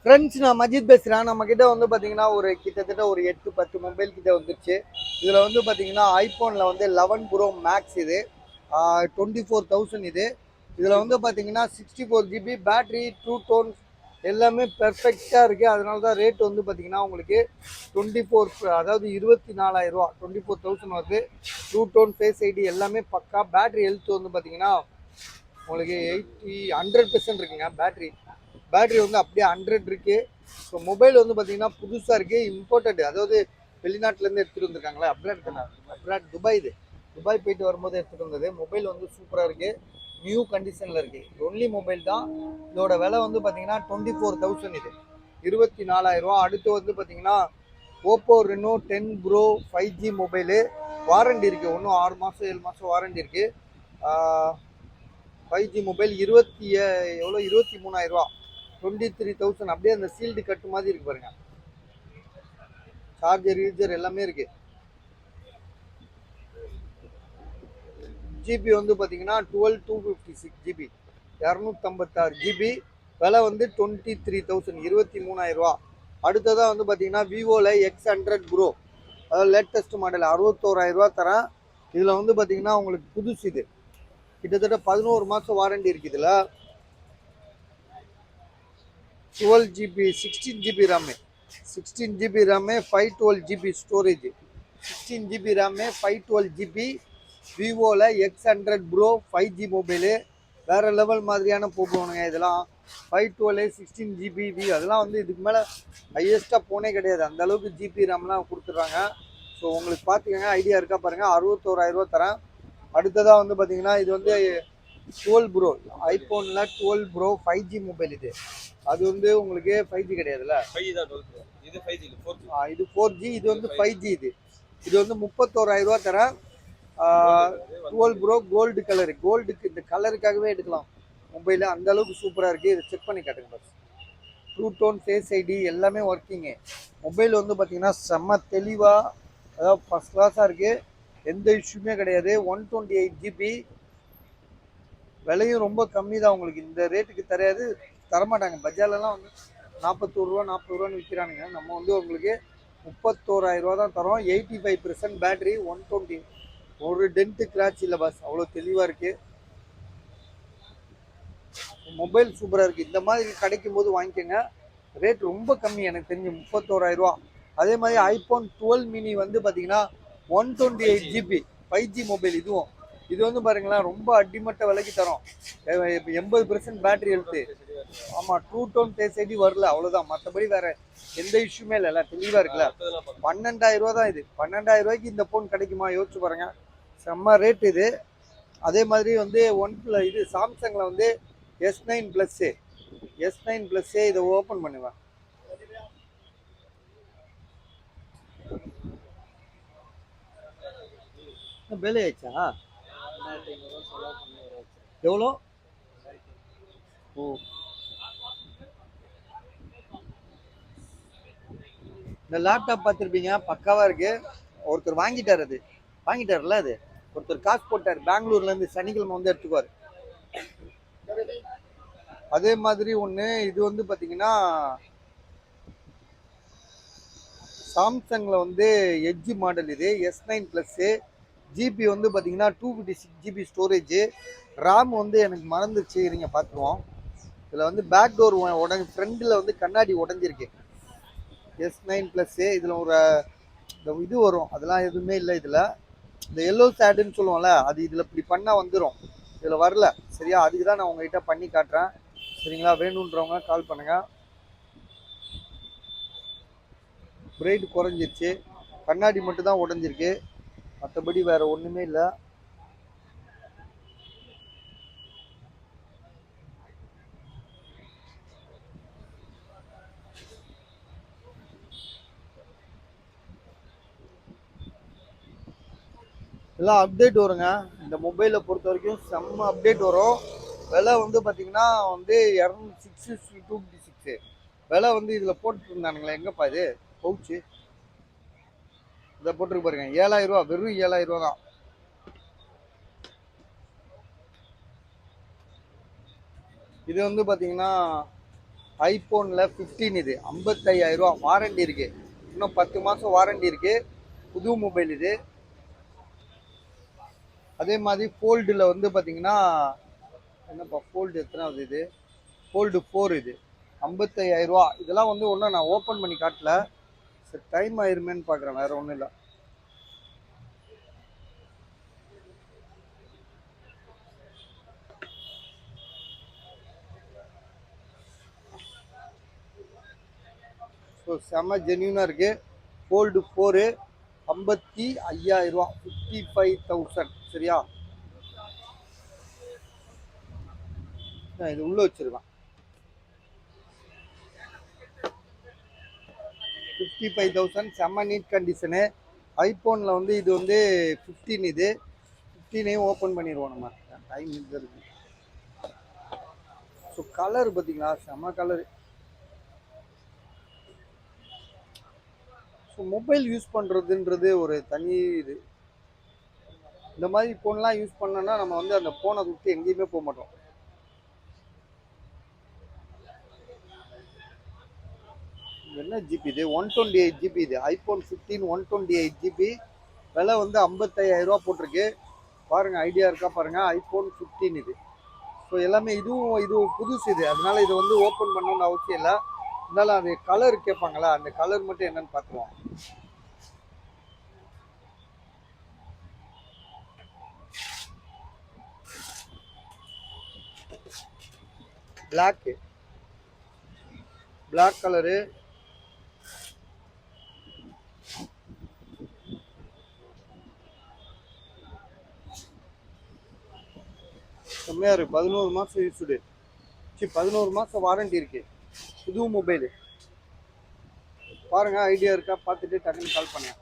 Friends, நான் மஜித் பேசுகிறேன். நம்மக்கிட்ட வந்து பார்த்தீங்கன்னா கிட்டத்தட்ட ஒரு 8-10 மொபைல் கிட்ட வந்துருச்சு. இதில் வந்து பார்த்தீங்கன்னா ஐஃபோனில் வந்து 11 ப்ரோ மேக்ஸ் இது 24,000 இது. இதில் வந்து பார்த்தீங்கன்னா 64 ஜிபி பேட்ரி, ட்ரூ டோன் எல்லாமே பெர்ஃபெக்டாக இருக்குது. அதனால தான் ரேட் வந்து பார்த்தீங்கன்னா உங்களுக்கு 24, அதாவது 24,000 24,000 வருது. ட்ரூ டோன், ஃபேஸ் ஐடி எல்லாமே பக்கா. பேட்ரி ஹெல்த் வந்து பார்த்தீங்கன்னா உங்களுக்கு 100% இருக்குங்க. பேட்டரி வந்து அப்படியே 100 இருக்கு. ஸோ மொபைல் வந்து பார்த்தீங்கன்னா புதுசாக இருக்கு, இம்போர்ட்டட், அதாவது வெளிநாட்டிலேருந்து எடுத்துகிட்டு வந்திருக்காங்களே. அப்ராட் துபாய் போயிட்டு வரும்போது எடுத்துகிட்டு வந்தது. மொபைல் வந்து சூப்பராக இருக்கு, நியூ கண்டிஷனில் இருக்கு. ஒன்லி மொபைல் தான். இதோட விலை வந்து பார்த்தீங்கன்னா 24,000 இது, 24,000. அடுத்து வந்து பார்த்தீங்கன்னா Oppo Reno 10 bro 5G mobile. Warranty இருக்குது, இன்னும் 6 மாதம் 7 மாதம் வாரண்டி இருக்குது. 5G mobile 23,000, 23,000. அப்படியே அந்த சீல்டு கட்டு மாதிரி இருக்கு பாருங்க. சார்ஜர் யூசர் எல்லாமே இருக்கு. ஜிபி வந்து பார்த்தீங்கன்னா 256 ஜிபி, 256 ஜிபி. விலை வந்து 23,000, 23,000. அடுத்ததாக வந்து பார்த்தீங்கன்னா விவோவில் X100 ப்ரோ, அதாவது லேட்டஸ்ட் மாடல், 61,000 தரேன். இதில் வந்து பார்த்தீங்கன்னா உங்களுக்கு புதுசு இது, கிட்டத்தட்ட 11 மாதம் வாரண்டி இருக்குது. இதில் 12 GB 16 GB RAM, 16 GB RAM, 512 GB storage. 16 GB RAM, 512 GB. விவோவில் X100 ப்ரோ 5G மொபைலு. வேறு லெவல் மாதிரியான போகணுங்க இதெல்லாம். 512 16 ஜிபி அதெல்லாம் வந்து இதுக்கு மேலே ஹையஸ்ட்டாக போனே கிடையாது. அந்த அளவுக்கு ஜிபி ரேம்லாம் கொடுத்துட்றாங்க. ஸோ உங்களுக்கு பார்த்துக்கங்க, ஐடியா இருக்கா பாருங்கள். 61,000 தரேன். அடுத்ததாக வந்து பார்த்தீங்கன்னா இது வந்து 12 ப்ரோ, ஐஃபோனில் 12 ப்ரோ 5G மொபைல் இது. அது வந்து உங்களுக்கு 5G கிடையாதுல்ல, இது 4G, இது வந்து 5G. இது வந்து 31,000 தரேன். 12 ப்ரோ கோல்டு கலரு, கோல்டுக்கு இந்த கலருக்காகவே எடுக்கலாம் மொபைலு, அந்த அளவுக்கு சூப்பராக இருக்குது. இதை செக் பண்ணி காட்டுங்க பஸ். ட்ரூ டோன், ஃபேஸ் ஐடி எல்லாமே ஒர்க்கிங்கு. மொபைல் வந்து பார்த்தீங்கன்னா செம்ம தெளிவாக, அதாவது ஃபஸ்ட் கிளாஸாக இருக்குது, எந்த இஷ்யூமே கிடையாது. 128 ஜிபி. விலையும் ரொம்ப கம்மி தான். உங்களுக்கு இந்த ரேட்டுக்கு தரமாட்டாங்க. பஜார்லலாம் வந்து 41 ரூபா 40 ரூபான்னு விற்கிறானுங்க. நம்ம வந்து உங்களுக்கு 31,000 தான் தரோம். 85% பேட்டரி, 120, ஒரு டென்ட்டு கிராச் இல்லை பஸ், அவ்வளோ தெளிவாக இருக்குது. மொபைல் சூப்பராக இருக்குது. இந்த மாதிரி கிடைக்கும் போது வாங்கிக்கோங்க. ரேட் ரொம்ப கம்மி, எனக்கு தெரிஞ்சு 31,000. அதே மாதிரி ஐஃபோன் 12 மினி வந்து பார்த்தீங்கன்னா 128 ஜிபி 5G மொபைல். இது வந்து பாருங்களேன், ரொம்ப அடிமட்ட விலைக்கு தரோம். 80% பேட்டரி ஹெல்த்து. ஆமாம், ட்ரூ டோன், ஃபேஸ் ஐடி வரல, அவ்வளோதான். மற்றபடி வேறு எந்த இஷ்யூமே இல்லை, தெளிவாக இருக்குல்ல. 12,000 தான் இது. 12,000 இந்த ஃபோன் கிடைக்குமா யோசிச்சு பாருங்க, செம்ம ரேட் இது. அதே மாதிரி வந்து இது சாம்சங்கில் வந்து S9 ப்ளஸ்ஸு இதை ஓப்பன் பண்ணுவேன். வேலை ஆயிடுச்சா? எவ்வளோ? ஓ, இந்த லேப்டாப் பார்த்துருப்பீங்க, பக்காவாக இருக்குது. ஒருத்தர் வாங்கிட்டார்ல, அது ஒருத்தர் காசு போட்டார் பெங்களூர்லேருந்து, சனிக்கிழமை வந்து எடுத்துக்குவார். அதே மாதிரி ஒன்று இது வந்து பார்த்தீங்கன்னா சாம்சங்கில் வந்து எட்ஜ் மாடல் இது, S9 ப்ளஸ்ஸு. ஜிபி வந்து பார்த்தீங்கன்னா 256 ஜிபி ஸ்டோரேஜு. ரேம் வந்து எனக்கு மறந்துச்சு, இருங்க பார்த்துருவோம். இதில் வந்து பேக் டோர் ஃப்ரண்டில் வந்து கண்ணாடி உடஞ்சிருக்கு. S9 plus. இதில் ஒரு இது வரும், அதெல்லாம் எதுவுமே இல்லை இதில். இந்த எல்லோ சேடுன்னு சொல்லுவோம்ல, அது இதில் இப்படி பண்ணால் வந்துடும், இதில் வரல. சரியா, அதுக்கு தான் நான் உங்ககிட்ட பண்ணி காட்டுறேன். சரிங்களா, வேணுன்றவங்க கால் பண்ணுங்கள். பிரைட் குறைஞ்சிருச்சு, கண்ணாடி மட்டும் தான் உடஞ்சிருக்கு, மற்றபடி வேறு ஒன்றுமே இல்லை. எல்லாம் அப்டேட் வருங்க. இந்த மொபைலை பொறுத்த வரைக்கும் செம்ம அப்டேட் வரும். விலை வந்து பார்த்தீங்கன்னா வந்து 256 விலை வந்து இதில் போட்டுருந்தானுங்களே, எங்கப்பா இது பவுச்சு, இதை போட்டிருக்கு பாருங்க, 7,000 ரூபா, வெறும் 7,000 தான். இது வந்து பார்த்தீங்கன்னா ஐபோனில் 15 இது 55,000 வாரண்டி இருக்கு. இன்னும் 10 மாதம் வாரண்டி இருக்கு. புது மொபைல் இது. அதே மாதிரி ஃபோல்டில் வந்து பார்த்தீங்கன்னா என்னப்பா ஃபோல்டு எத்தனாவது இது? ஃபோல்டு 4 இது 55,000. இதெல்லாம் வந்து ஒன்றும் நான் ஓப்பன் பண்ணி காட்டல. சரி டைம் ஆயிருமேன்னு பார்க்குறேன், வேற ஒன்றும் இல்லை. ஸோ செம்ம ஜென்யூனாக இருக்குது. ஃபோல்டு 4 55,000 55,000 சரியா? இது உள்ளே வச்சிருக்கேன். 55,000 செம்ம நீட் கண்டிஷனு. ஐஃபோனில் வந்து இது வந்து 15 இது 15ஐயும் ஓப்பன் பண்ணிடுவோம் நம்ம. டைம் இருக்கு. ஸோ கலர் பார்த்தீங்களா, செம்ம கலரு. ஸோ மொபைல் யூஸ் பண்ணுறதுன்றது ஒரு தனி இது. இந்த மாதிரி ஃபோன்லாம் யூஸ் பண்ணோன்னா நம்ம வந்து அந்த ஃபோனை விட்டு எங்கேயுமே போக மாட்டோம். என்ன ஜிபி இது? 128 ஜிபி இது. IPhone 15 128 GB. விலை வந்து 55,000 போட்டிருக்கு. பாருங்கள், ஐடியா இருக்கா பாருங்கள். ஐஃபோன் 15 இது. ஸோ எல்லாமே இதுவும் புதுசு இது. அதனால இது வந்து ஓப்பன் பண்ணணும்னு அவசியம் இல்லை. இருந்தாலும் அது கலர் கேட்பாங்களா, அந்த கலர் மட்டும் என்னன்னு பார்த்துருவோம். Black colour. செம்மையாக இருக்குது. 11 மாதம் யூஸ்டு. 11 மாதம் வாரண்டி இருக்குது. புது மொபைலு. பாருங்கள், ஐடியா இருக்கா பார்த்துட்டு டக்குன்னு கால் பண்ணுங்க.